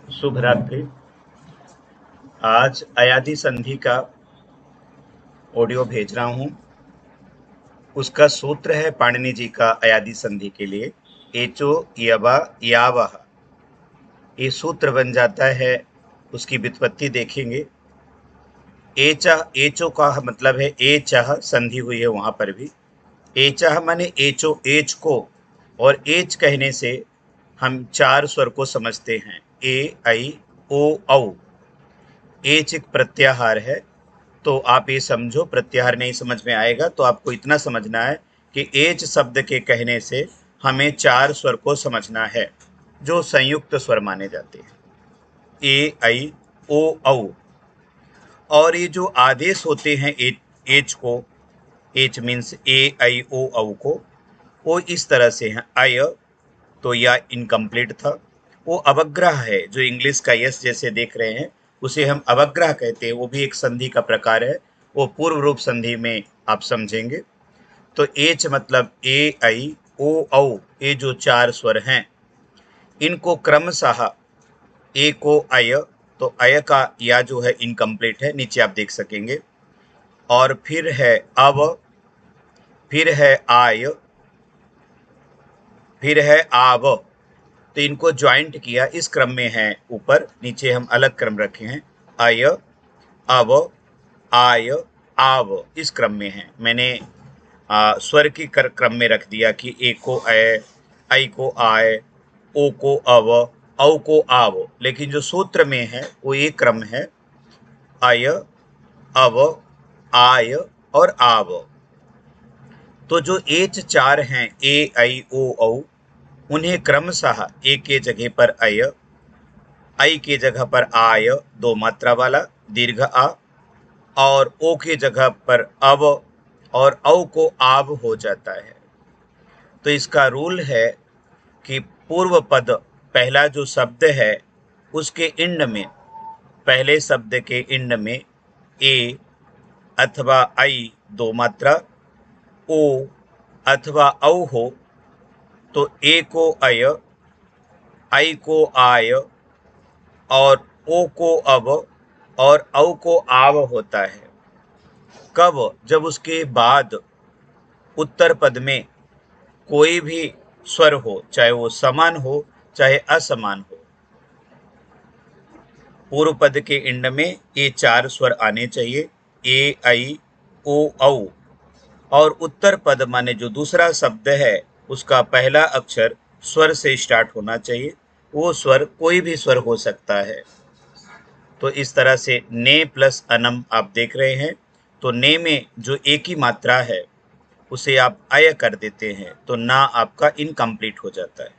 शुभ रात्रि। आज अयादी संधि का ऑडियो भेज रहा हूं। उसका सूत्र है पाणिनि जी का अयादी संधि के लिए एचो यवा यावह। ये सूत्र बन जाता है, उसकी व्युत्पत्ति देखेंगे। एचह, एचो का मतलब है एचह, संधि हुई है वहां पर भी। एचह माने एचो, एच को, और एच कहने से हम चार स्वर को समझते हैं, ए आई ओ औ। एच एक प्रत्याहार है, तो आप ये समझो, प्रत्याहार नहीं समझ में आएगा तो आपको इतना समझना है कि एच शब्द के कहने से हमें चार स्वर को समझना है जो संयुक्त स्वर माने जाते हैं, ए आई ओ औ। और ये जो आदेश होते हैं एच को, एच मीन्स ए आई ओ औ को, वो इस तरह से हैं। अय तो या इनकम्प्लीट था, वो अवग्रह है, जो इंग्लिश का यस जैसे देख रहे हैं उसे हम अवग्रह कहते हैं, वो भी एक संधि का प्रकार है। वो पूर्व रूप संधि में आप समझेंगे। तो एच मतलब ए आई ओ औ, ये जो चार स्वर हैं इनको क्रमशः ए को अय, तो अय का या जो है इनकम्प्लीट है, नीचे आप देख सकेंगे। और फिर है अव, फिर है आय, फिर है आव। तो इनको ज्वाइंट किया, इस क्रम में है, ऊपर नीचे हम अलग क्रम रखे हैं। अय, अव, आय, आव, इस क्रम में है। मैंने स्वर की क्रम में रख दिया कि ए को अय, आई को आय, ओ को अव, औ को आव, लेकिन जो सूत्र में है वो ये क्रम है, अय, अव, आय और आव। तो जो एच चार हैं, ए आई ओ औ, उन्हें क्रमशः ए के जगह पर अय, आई के जगह पर आय, दो मात्रा वाला दीर्घ आ, और ओ के जगह पर अव, और औ को आव हो जाता है। तो इसका रूल है कि पूर्व पद, पहला जो शब्द है उसके इंड में, पहले शब्द के इंड में ए अथवा आई दो मात्रा, ओ अथवा औ हो तो ए को अय, आई को आय और ओ को अव और औ को आव होता है। कब? जब उसके बाद उत्तर पद में कोई भी स्वर हो, चाहे वो समान हो चाहे असमान हो। पूर्व पद के इंड में ये चार स्वर आने चाहिए, ए आई ओ औ। और उत्तर पद माने जो दूसरा शब्द है उसका पहला अक्षर स्वर से स्टार्ट होना चाहिए। वो स्वर कोई भी स्वर हो सकता है। तो इस तरह से ने प्लस अनम आप देख रहे हैं। तो ने में जो एक ही मात्रा है उसे आप अय कर देते हैं, तो ना आपका इनकम्प्लीट हो जाता है।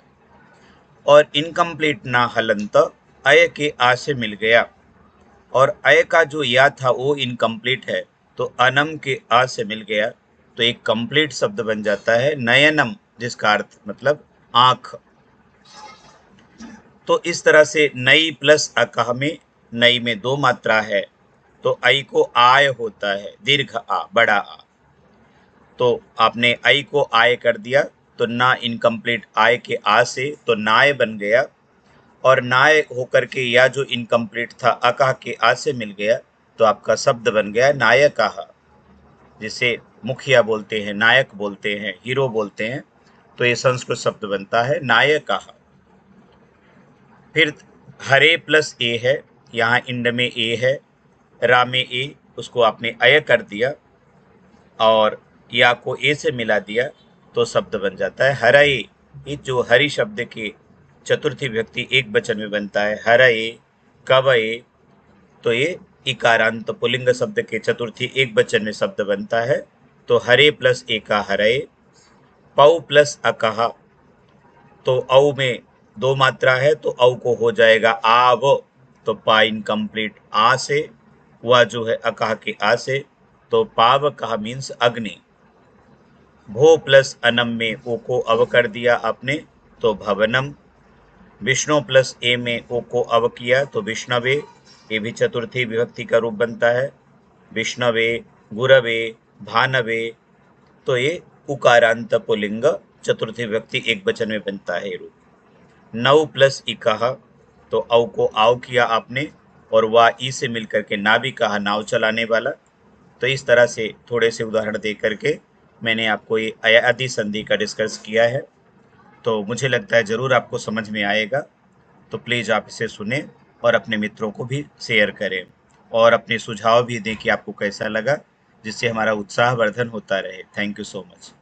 और इनकम्प्लीट ना हलंत, अय के आ से मिल गया, और अय का जो या था वो इनकम्प्लीट है, तो अनम के आ से मिल गया, तो एक कंप्लीट शब्द बन जाता है नयनम, जिसका अर्थ मतलब आंख। तो इस तरह से नई प्लस अकह में, नई में दो मात्रा है तो आई को आय होता है, दीर्घ आ, बड़ा आ। तो आपने आई को आय कर दिया, तो ना इनकम्प्लीट आय के आ से तो नाय बन गया, और नाय होकर के या जो इनकम्प्लीट था अकह के आ से मिल गया, तो आपका शब्द बन गया नायकः, जिसे मुखिया बोलते हैं, नायक बोलते हैं, हीरो बोलते हैं। तो ये संस्कृत शब्द बनता है नायकः। फिर हरे प्लस ए है, यहाँ इंड में ए है, रा में ए, उसको आपने अय कर दिया और या को ए से मिला दिया, तो शब्द बन जाता है हरये। ये जो हरि शब्द के चतुर्थी विभक्ति एक वचन में बनता है, हरये, कवये, तो ये इकारांत पुल्लिंग शब्द के चतुर्थी एक वचन में शब्द बनता है। तो हरे प्लस एका हरये, पौ प्लस अकहा, तो औ में दो मात्रा है तो औ को हो जाएगा आव, तो पा इनकम्प्लीट आ से, वह जो है अकह के आ से, तो पाव कहा मीन्स अग्नि। भो प्लस अनम में ओ को अव कर दिया आपने, तो भवनम। विष्णु प्लस ए में ओ को अव किया तो विष्णवे, ये भी चतुर्थी विभक्ति का रूप बनता है, विष्णवे, गुरवे, भानवे, तो ये उकारांत पुल्लिंग चतुर्थी विभक्ति एक वचन में बनता है रूप। नौ प्लस इकह, तो औ को आओ किया आपने और वा ई से मिलकर के ना भी कहा, नाव चलाने वाला। तो इस तरह से थोड़े से उदाहरण दे करके मैंने आपको ये अयादी संधि का डिस्कस किया है। तो मुझे लगता है ज़रूर आपको समझ में आएगा। तो प्लीज़ आप इसे सुनें और अपने मित्रों को भी शेयर करें और अपने सुझाव भी दें कि आपको कैसा लगा, जिससे हमारा उत्साहवर्धन होता रहे। Thank you so much.